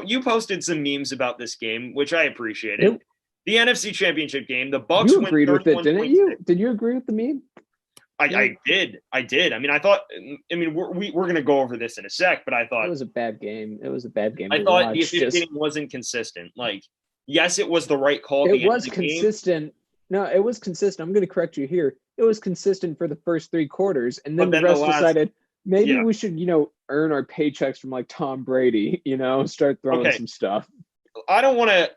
you posted some memes about this game, which I appreciated. The NFC Championship game, the Bucs You win agreed with it, 31-26. didn't you? Did you agree with the meme? I did. I mean, we're going to go over this in a sec, but I thought it was a bad game. It was a bad game. I thought the officiating wasn't consistent. Like, yes, it was the right call. It was consistent. No, it was consistent. I'm going to correct you here. It was consistent for the first 3 quarters, and then the rest decided maybe we should, earn our paychecks from like Tom Brady, start throwing some stuff. I don't want to.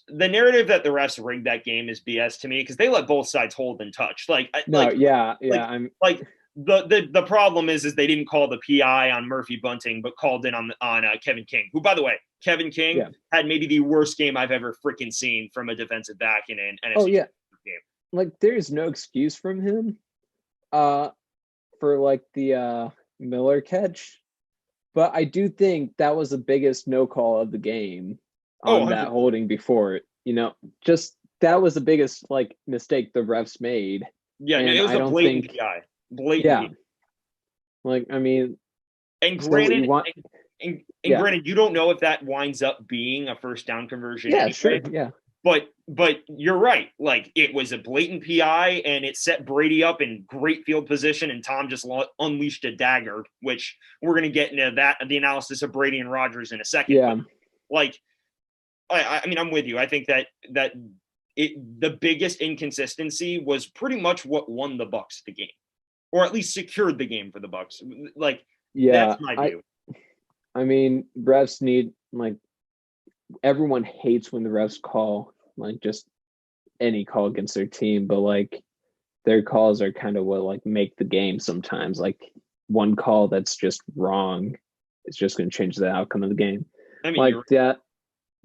The narrative that the refs rigged that game is BS to me because they let both sides hold and touch. The problem is they didn't call the PI on Murphy Bunting, but called in on Kevin King, who, by the way, Kevin King had maybe the worst game I've ever freaking seen from a defensive back in an NFC game. Like, there's no excuse from him for like the Miller catch, but I do think that was the biggest no call of the game. On that holding before it, just that was the biggest like mistake the refs made. Yeah, and it was a blatant PI. Blatant. Yeah. Like, I mean, and granted, granted, you don't know if that winds up being a first down conversion. Yeah, anyway. Sure. Yeah. But you're right. Like, it was a blatant PI, and it set Brady up in great field position, and Tom just unleashed a dagger, which we're going to get into the analysis of Brady and Rodgers in a second. Yeah. But, like, I mean, I'm with you. I think that the biggest inconsistency was pretty much what won the Bucs the game, or at least secured the game for the Bucs. Like, that's my view. I mean, refs need, like, everyone hates when the refs call like just any call against their team, but like their calls are kind of what like make the game sometimes. Like, one call that's just wrong is just going to change the outcome of the game. I mean, like that.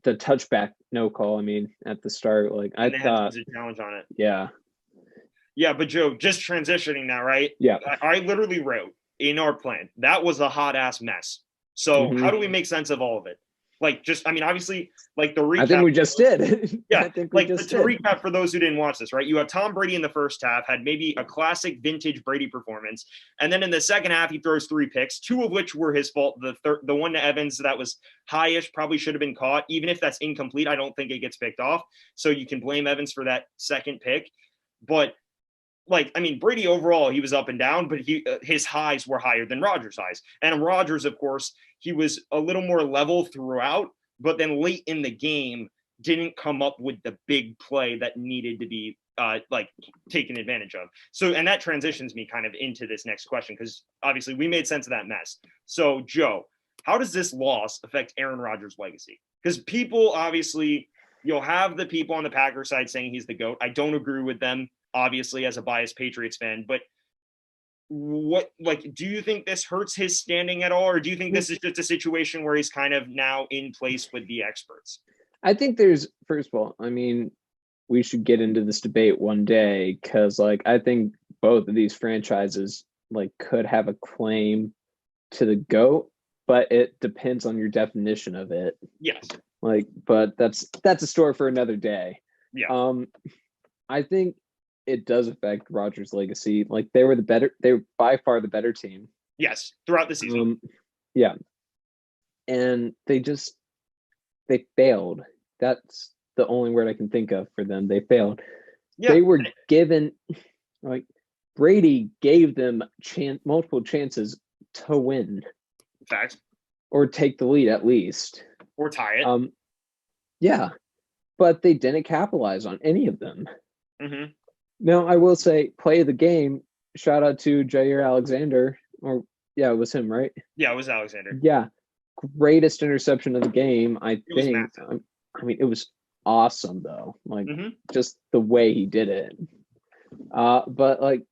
The touchback no call. I mean, at the start, like I thought, had a challenge on it. Yeah, but Joe, just transitioning now, right? Yeah, I literally wrote in our plan that was a hot ass mess. So how do we make sense of all of it? Like, just, I mean, obviously, like the recap. I think we just did. Yeah, I think we just to recap for those who didn't watch this, right? You have Tom Brady in the first half, had maybe a classic vintage Brady performance, and then in the second half, he throws 3 picks, 2 of which were his fault. The one to Evans that was high-ish probably should have been caught. Even if that's incomplete, I don't think it gets picked off. So you can blame Evans for that second pick, but. Like, I mean, Brady overall, he was up and down, but his highs were higher than Rodgers' highs. And Rodgers, of course, he was a little more level throughout, but then late in the game didn't come up with the big play that needed to be taken advantage of. So, and that transitions me kind of into this next question, because obviously we made sense of that mess. So, Joe, how does this loss affect Aaron Rodgers' legacy? Because people, obviously, you'll have the people on the Packers side saying he's the GOAT. I don't agree with them, obviously, as a biased Patriots fan, but do you think this hurts his standing at all? Or do you think this is just a situation where he's kind of now in place with the experts? I think first of all, I mean, we should get into this debate one day, because like, I think both of these franchises like could have a claim to the GOAT, but it depends on your definition of it. Yes. Like, but that's a story for another day. Yeah. I think it does affect Rodgers' legacy. Like, they were by far the better team. Yes, throughout the season. Yeah. And they failed. That's the only word I can think of for them. They failed. Yeah. They were given, like, Brady gave them multiple chances to win. Facts. Or take the lead at least. Or tie it. Yeah. But they didn't capitalize on any of them. Mm-hmm. Now, I will say, play of the game, shout out to Jair Alexander. It was him, right? Yeah, it was Alexander. Yeah. Greatest interception of the game, I think. I mean, it was awesome, though. Like, just the way he did it. But, like,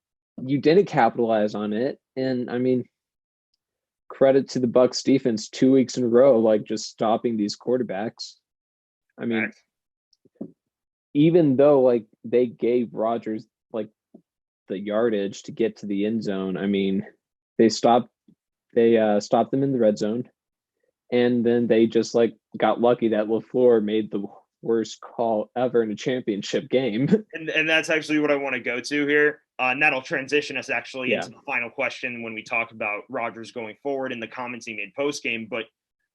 you didn't capitalize on it. And, I mean, credit to the Bucs defense 2 weeks in a row, like, just stopping these quarterbacks. I mean, even though like they gave Rodgers like the yardage to get to the end zone, I mean, they stopped them in the red zone, and then they just like got lucky that LaFleur made the worst call ever in a championship game. And that's actually what I want to go to here. And that'll transition us actually into the final question when we talk about Rodgers going forward and the comments he made post game. But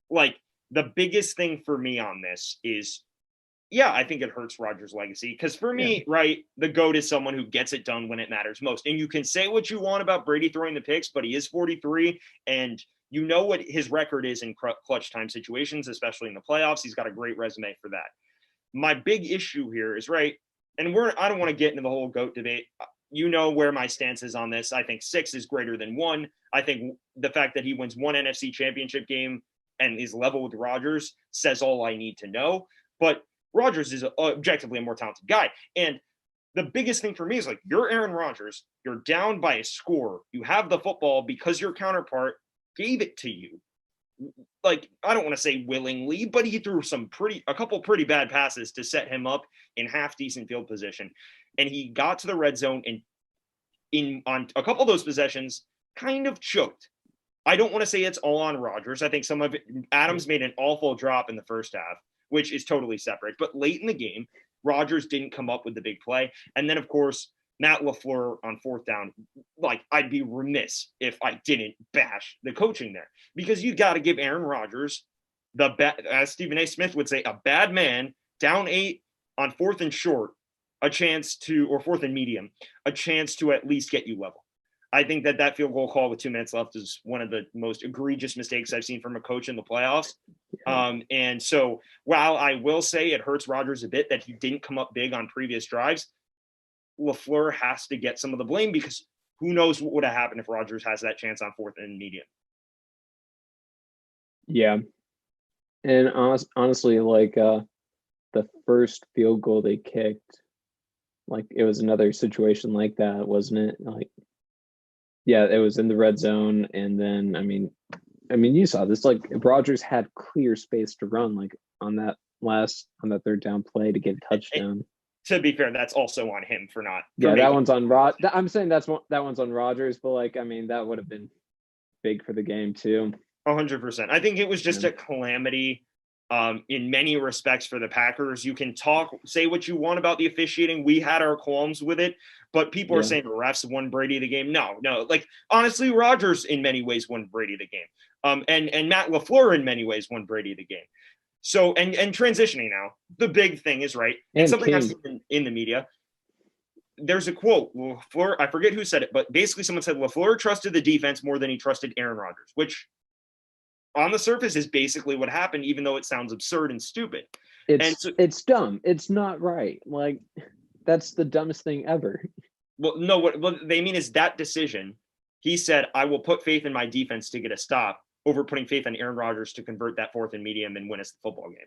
like, the biggest thing for me on this is, yeah, I think it hurts Rodgers' legacy because for me, right, the GOAT is someone who gets it done when it matters most. And you can say what you want about Brady throwing the picks, but he is 43, and you know what his record is in clutch time situations, especially in the playoffs. He's got a great resume for that. My big issue here is, right, and I don't want to get into the whole GOAT debate. You know where my stance is on this. I think 6 is greater than 1. I think the fact that he wins 1 NFC championship game and is level with Rodgers says all I need to know. But Rodgers is objectively a more talented guy. And the biggest thing for me is, like, you're Aaron Rodgers. You're down by a score. You have the football because your counterpart gave it to you. Like, I don't want to say willingly, but he threw a couple pretty bad passes to set him up in half decent field position. And he got to the red zone and on a couple of those possessions kind of choked. I don't want to say it's all on Rodgers. I think some of it, Adams made an awful drop in the first half, which is totally separate. But late in the game, Rodgers didn't come up with the big play. And then, of course, Matt LaFleur on 4th down, like, I'd be remiss if I didn't bash the coaching there, because you got to give Aaron Rodgers, as Stephen A. Smith would say, a bad man, down 8 on 4th and short, a chance to, or 4th and medium, a chance to at least get you level. I think that field goal call with 2 minutes left is one of the most egregious mistakes I've seen from a coach in the playoffs. And so while I will say it hurts Rodgers a bit that he didn't come up big on previous drives, LaFleur has to get some of the blame, because who knows what would have happened if Rodgers has that chance on 4th and medium. Yeah. And honestly, like the first field goal they kicked, like, it was another situation like that, wasn't it? Like, yeah, it was in the red zone. And then, I mean, you saw this, like, Rodgers had clear space to run, like, on that 3rd down play to get a touchdown. To be fair, that's also on him for not. Yeah, that one's on I'm saying that one's on Rodgers, but, like, I mean, that would have been big for the game too. 100%. I think it was just a calamity in many respects for the Packers. You can say what you want about the officiating. We had our qualms with it, but people are saying the refs won Brady the game. No. Like, honestly, Rodgers in many ways won Brady the game. And Matt LaFleur in many ways won Brady the game. So, and transitioning now, the big thing is, right, and something that's in the media, there's a quote, LaFleur, I forget who said it, but basically someone said LaFleur trusted the defense more than he trusted Aaron Rodgers, which on the surface is basically what happened, even though it sounds absurd and stupid. It's dumb. It's not right. Like, that's the dumbest thing ever. Well, no, what they mean is that decision. He said, I will put faith in my defense to get a stop over putting faith in Aaron Rodgers to convert that 4th and medium and win us the football game.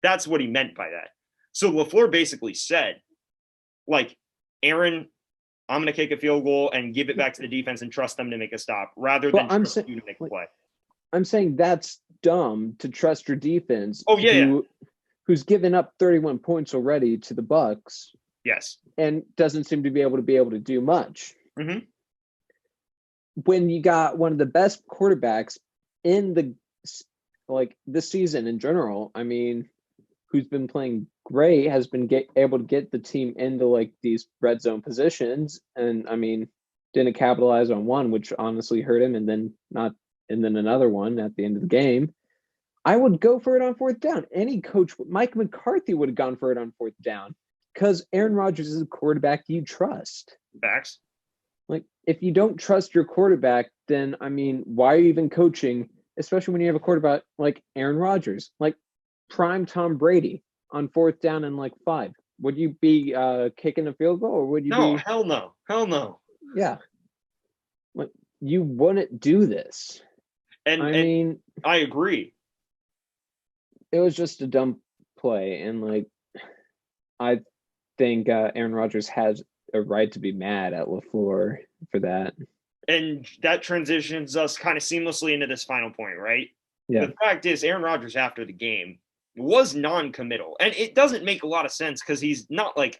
That's what he meant by that. So LaFleur basically said, like, Aaron, I'm going to kick a field goal and give it back to the defense and trust them to make a stop rather than trust you to make a play. I'm saying that's dumb to trust your defense. Who's given up 31 points already to the Bucs. Yes. And doesn't seem to be able to do much. Mm-hmm. When you got one of the best quarterbacks in this season in general, I mean, who's been playing great, has been able to get the team into, like, these red zone positions, and I mean, didn't capitalize on one, which honestly hurt him, and then another one at the end of the game. I would go for it on 4th down. Any coach, Mike McCarthy, would have gone for it on 4th down, because Aaron Rodgers is a quarterback you trust. Facts. Like, if you don't trust your quarterback, then, I mean, why are you even coaching, especially when you have a quarterback like Aaron Rodgers, like prime Tom Brady on 4th down and, like, 5? Would you be kicking a field goal, or would you No, hell no. Yeah. Like, you wouldn't do this. And I mean, I agree. It was just a dumb play, and, like, I think Aaron Rodgers has a right to be mad at LaFleur for that. And that transitions us kind of seamlessly into this final point, right? Yeah. The fact is, Aaron Rodgers after the game was non-committal, and it doesn't make a lot of sense because he's not like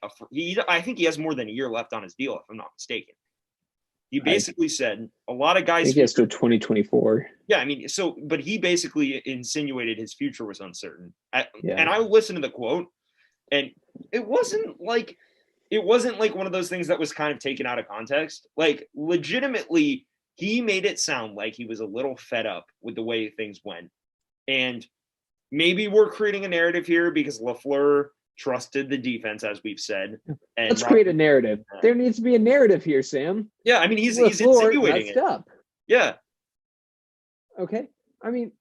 I think he has more than a year left on his deal, if I'm not mistaken. He basically said a lot of guys. I think he has till 2024. Yeah, I mean, but he basically insinuated his future was uncertain. And I listened to the quote, and it wasn't like one of those things that was kind of taken out of context. Like, legitimately, he made it sound like he was a little fed up with the way things went. And maybe we're creating a narrative here because LaFleur trusted the defense, as we've said. And let's create a narrative. There needs to be a narrative here, Sam. Yeah, I mean, he's insinuating it. Up. Yeah. Okay. I mean,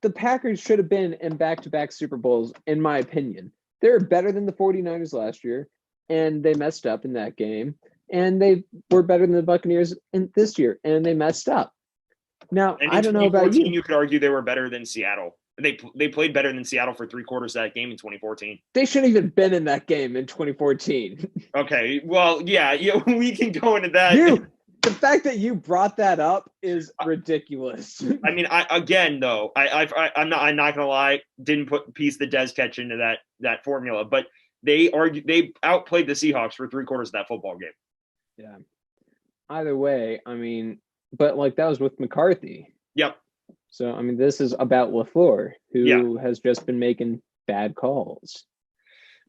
the Packers should have been in back-to-back Super Bowls, in my opinion. They're better than the 49ers last year, and they messed up in that game. And they were better than the Buccaneers this year, and they messed up. Now, I don't know about you. You could argue they were better than Seattle. They played better than Seattle for 3/4 of that game in 2014. They shouldn't even been in that game in 2014. Okay, well, yeah, we can go into that. The fact that you brought that up is ridiculous. I mean, I'm not gonna lie, didn't piece the Dez catch into that formula, but they outplayed the Seahawks for 3/4 of that football game. Yeah. Either way, I mean, but like that was with McCarthy. Yep. So, I mean, this is about LaFleur, who has just been making bad calls.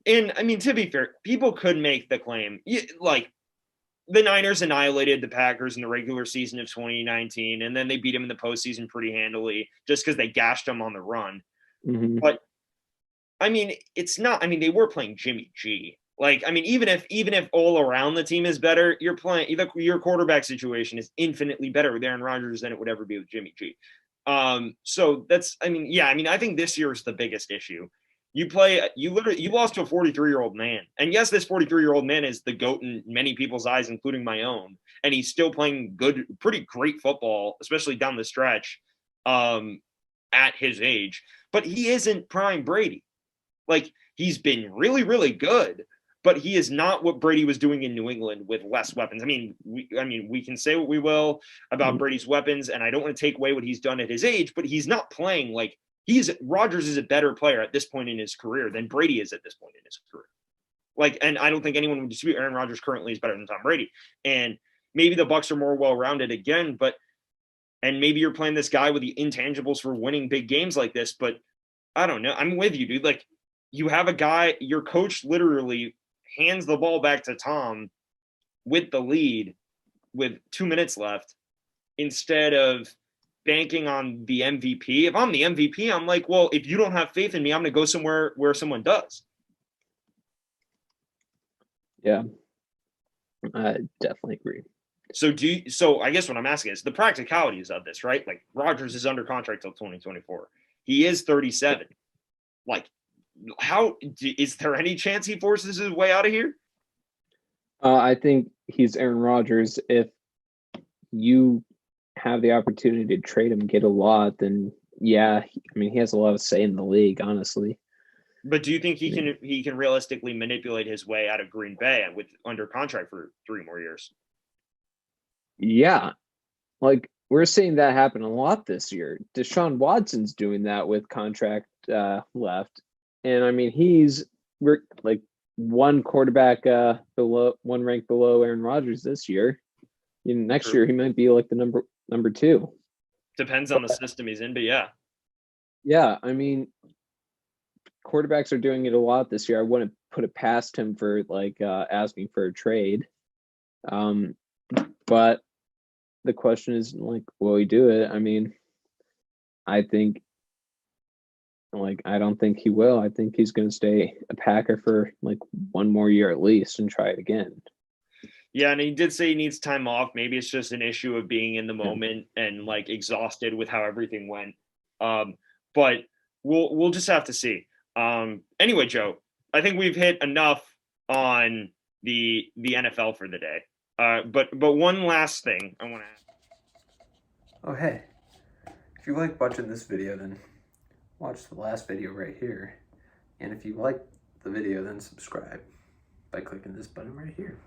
And, I mean, to be fair, people could make the claim, like, the Niners annihilated the Packers in the regular season of 2019, and then they beat them in the postseason pretty handily just because they gashed them on the run. Mm-hmm. But, I mean, it's not – I mean, they were playing Jimmy G. Like, I mean, even if all around the team is better, your quarterback situation is infinitely better with Aaron Rodgers than it would ever be with Jimmy G. So that's, I mean, yeah, I mean, I think this year is the biggest issue. You lost to a 43-year-old man. And yes, this 43-year-old man is the GOAT in many people's eyes, including my own. And he's still playing pretty great football, especially down the stretch, at his age. But he isn't prime Brady. Like, he's been really, really good, but he is not what Brady was doing in New England with less weapons. I mean, we can say what we will about Brady's weapons, and I don't want to take away what he's done at his age, but he's not playing like Rodgers is a better player at this point in his career than Brady is at this point in his career. Like, and I don't think anyone would dispute Aaron Rodgers currently is better than Tom Brady. And maybe the Bucs are more well-rounded again, and maybe you're playing this guy with the intangibles for winning big games like this, but I don't know. I'm with you, dude. Like, you have a guy, your coach literally hands the ball back to Tom with the lead with 2 minutes left instead of banking on the MVP. If I'm the MVP, I'm like, well, if you don't have faith in me, I'm going to go somewhere where someone does. Yeah, I definitely agree. So I guess what I'm asking is the practicalities of this, right? Like, Rodgers is under contract till 2024. He is 37. Like, how is there any chance he forces his way out of here? I think he's Aaron Rodgers. If you have the opportunity to trade him, get a lot, then yeah, I mean, he has a lot of say in the league, honestly. But do you think he can realistically manipulate his way out of Green Bay with under contract for 3 more years? Yeah, like we're seeing that happen a lot this year. Deshaun Watson's doing that with contract left. And I mean, we're like one quarterback one rank below Aaron Rodgers this year. Next year he might be like the number 2. Depends on the system he's in, but yeah. Yeah, I mean, quarterbacks are doing it a lot this year. I wouldn't put it past him for like asking for a trade. But the question is like, will he do it? I mean, I don't think he will. I think he's going to stay a Packer for like 1 more year at least and try it again. Yeah, and he did say he needs time off. Maybe it's just an issue of being in the moment and like exhausted with how everything went. But we'll just have to see. Anyway, Joe, I think we've hit enough on the NFL for the day. But one last thing I want to ask. Oh, hey, if you like watching this video, then watch the last video right here. And if you like the video, then subscribe by clicking this button right here.